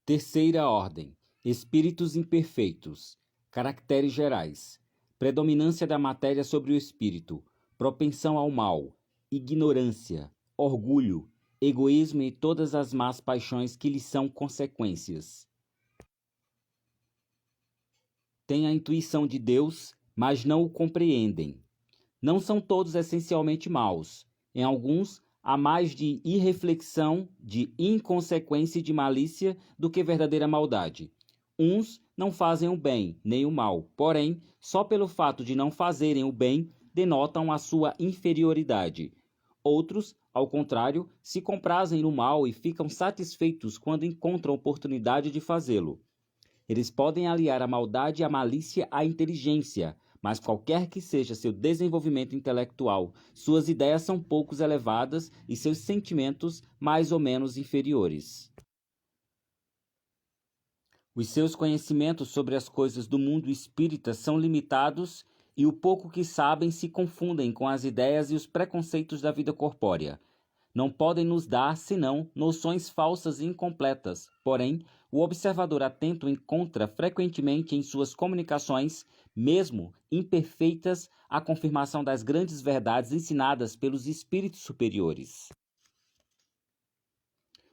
Terceira ordem: espíritos imperfeitos. Caracteres gerais: predominância da matéria sobre o espírito, propensão ao mal, ignorância, orgulho, egoísmo e todas as más paixões que lhes são consequências. Têm a intuição de Deus, mas não o compreendem. Não são todos essencialmente maus. Em alguns, há mais de irreflexão, de inconsequência e de malícia do que verdadeira maldade. Uns não fazem o bem, nem o mal, porém, só pelo fato de não fazerem o bem, denotam a sua inferioridade. Outros, ao contrário, se comprazem no mal e ficam satisfeitos quando encontram oportunidade de fazê-lo. Eles podem aliar a maldade e a malícia à inteligência, mas qualquer que seja seu desenvolvimento intelectual, suas ideias são pouco elevadas e seus sentimentos mais ou menos inferiores. Os seus conhecimentos sobre as coisas do mundo espírita são limitados e o pouco que sabem se confundem com as ideias e os preconceitos da vida corpórea. Não podem nos dar, senão, noções falsas e incompletas. Porém, o observador atento encontra frequentemente em suas comunicações, mesmo imperfeitas, a confirmação das grandes verdades ensinadas pelos espíritos superiores.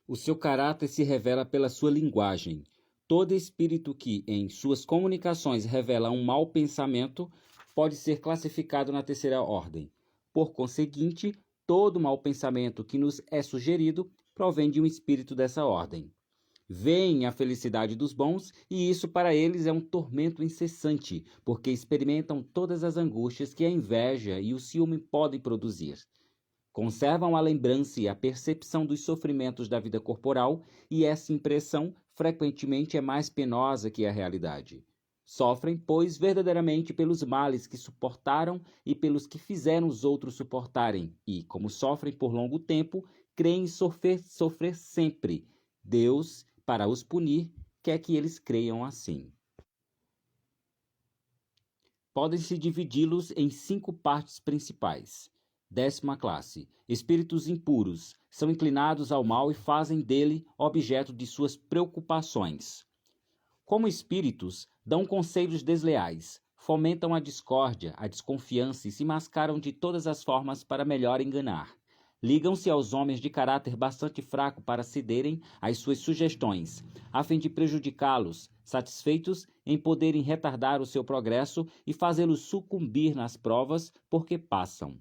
O seu caráter se revela pela sua linguagem. Todo espírito que, em suas comunicações, revela um mau pensamento, pode ser classificado na terceira ordem. Por conseguinte, todo mau pensamento que nos é sugerido provém de um espírito dessa ordem. Veem a felicidade dos bons e isso para eles é um tormento incessante, porque experimentam todas as angústias que a inveja e o ciúme podem produzir. Conservam a lembrança e a percepção dos sofrimentos da vida corporal e essa impressão frequentemente é mais penosa que a realidade. Sofrem, pois, verdadeiramente pelos males que suportaram e pelos que fizeram os outros suportarem, e, como sofrem por longo tempo, creem sofrer sempre. Deus, para os punir, quer que eles creiam assim. Podem-se dividi-los em 5 partes principais. 10ª classe. Espíritos impuros. São inclinados ao mal e fazem dele objeto de suas preocupações. Como espíritos, dão conselhos desleais, fomentam a discórdia, a desconfiança e se mascaram de todas as formas para melhor enganar. Ligam-se aos homens de caráter bastante fraco para cederem às suas sugestões, a fim de prejudicá-los, satisfeitos em poderem retardar o seu progresso e fazê-los sucumbir nas provas porque passam.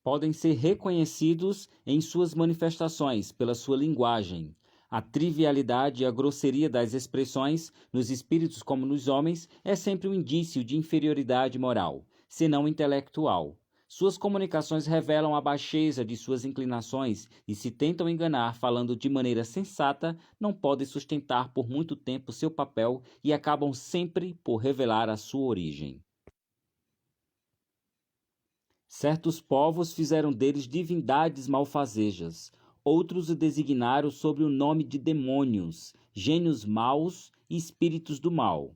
Podem ser reconhecidos em suas manifestações pela sua linguagem. A trivialidade e a grosseria das expressões, nos espíritos como nos homens, é sempre um indício de inferioridade moral, senão intelectual. Suas comunicações revelam a baixeza de suas inclinações e, se tentam enganar falando de maneira sensata, não podem sustentar por muito tempo seu papel e acabam sempre por revelar a sua origem. Certos povos fizeram deles divindades malfazejas. Outros o designaram sob o nome de demônios, gênios maus e espíritos do mal.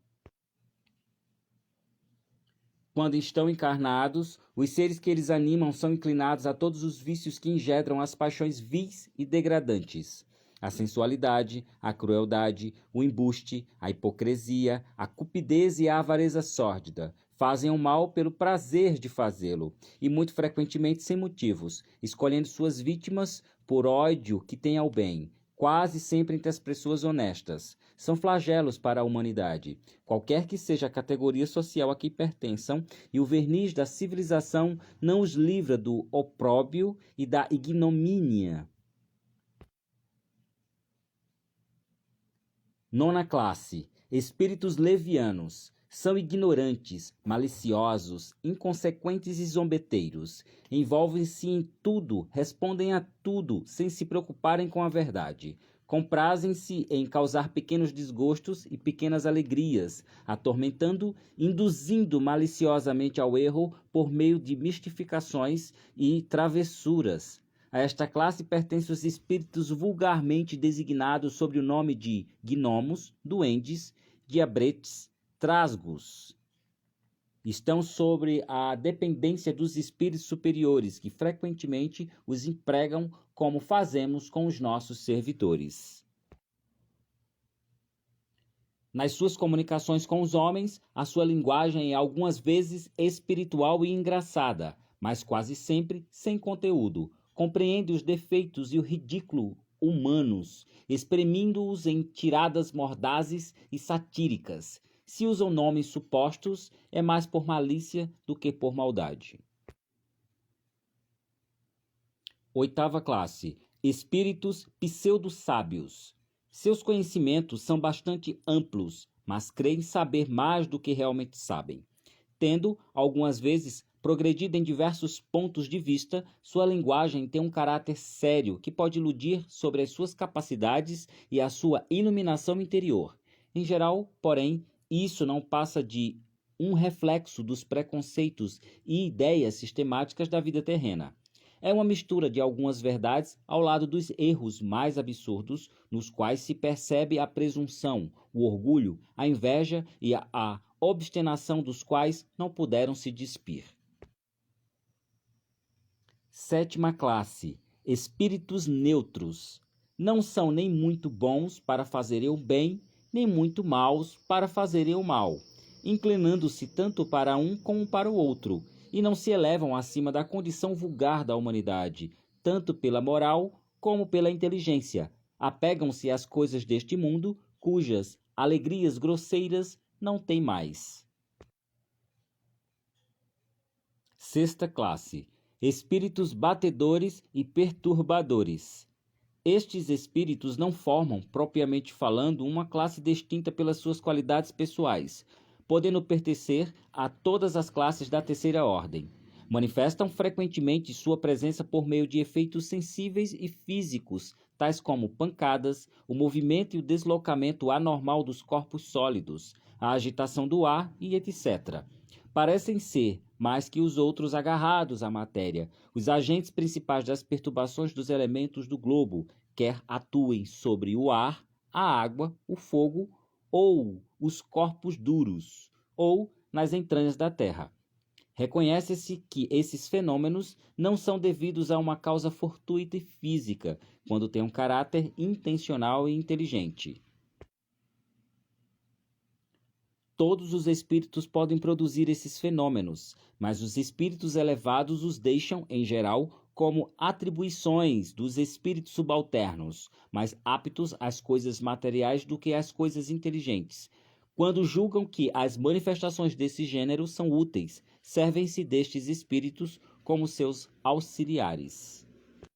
Quando estão encarnados, os seres que eles animam são inclinados a todos os vícios que engendram as paixões vis e degradantes. A sensualidade, a crueldade, o embuste, a hipocrisia, a cupidez e a avareza sórdida. Fazem o mal pelo prazer de fazê-lo, e muito frequentemente sem motivos, escolhendo suas vítimas por ódio que têm ao bem, quase sempre entre as pessoas honestas. São flagelos para a humanidade, qualquer que seja a categoria social a que pertençam, e o verniz da civilização não os livra do opróbio e da ignomínia. 9ª classe. Espíritos levianos. São ignorantes, maliciosos, inconsequentes e zombeteiros. Envolvem-se em tudo, respondem a tudo, sem se preocuparem com a verdade. Comprazem-se em causar pequenos desgostos e pequenas alegrias, atormentando, induzindo maliciosamente ao erro por meio de mistificações e travessuras. A esta classe pertencem os espíritos vulgarmente designados sob o nome de gnomos, duendes, diabretes, trasgos. estão sobre a dependência dos espíritos superiores, que frequentemente os empregam como fazemos com os nossos servidores. Nas suas comunicações com os homens, a sua linguagem é algumas vezes espiritual e engraçada, mas quase sempre sem conteúdo. Compreende os defeitos e o ridículo humanos, exprimindo-os em tiradas mordazes e satíricas. Se usam nomes supostos, é mais por malícia do que por maldade. 8ª classe. Espíritos pseudo-sábios. Seus conhecimentos são bastante amplos, mas creem saber mais do que realmente sabem. Tendo, algumas vezes, progredido em diversos pontos de vista, sua linguagem tem um caráter sério que pode iludir sobre as suas capacidades e a sua iluminação interior. Em geral, porém, isso não passa de um reflexo dos preconceitos e ideias sistemáticas da vida terrena. É uma mistura de algumas verdades ao lado dos erros mais absurdos, nos quais se percebe a presunção, o orgulho, a inveja e a obstinação dos quais não puderam se despir. 7ª classe. Espíritos neutros. Não são nem muito bons para fazerem o bem, nem muito maus para fazerem o mal, inclinando-se tanto para um como para o outro, e não se elevam acima da condição vulgar da humanidade, tanto pela moral como pela inteligência. Apegam-se às coisas deste mundo, cujas alegrias grosseiras não têm mais. 6ª classe. Espíritos batedores e perturbadores. Estes espíritos não formam, propriamente falando, uma classe distinta pelas suas qualidades pessoais, podendo pertencer a todas as classes da terceira ordem. Manifestam frequentemente sua presença por meio de efeitos sensíveis e físicos, tais como pancadas, o movimento e o deslocamento anormal dos corpos sólidos, a agitação do ar e etc. Parecem ser, mais que os outros agarrados à matéria, os agentes principais das perturbações dos elementos do globo, quer atuem sobre o ar, a água, o fogo ou os corpos duros, ou nas entranhas da terra. Reconhece-se que esses fenômenos não são devidos a uma causa fortuita e física, quando têm um caráter intencional e inteligente. Todos os espíritos podem produzir esses fenômenos, mas os espíritos elevados os deixam, em geral, como atribuições dos espíritos subalternos, mais aptos às coisas materiais do que às coisas inteligentes. Quando julgam que as manifestações desse gênero são úteis, servem-se destes espíritos como seus auxiliares.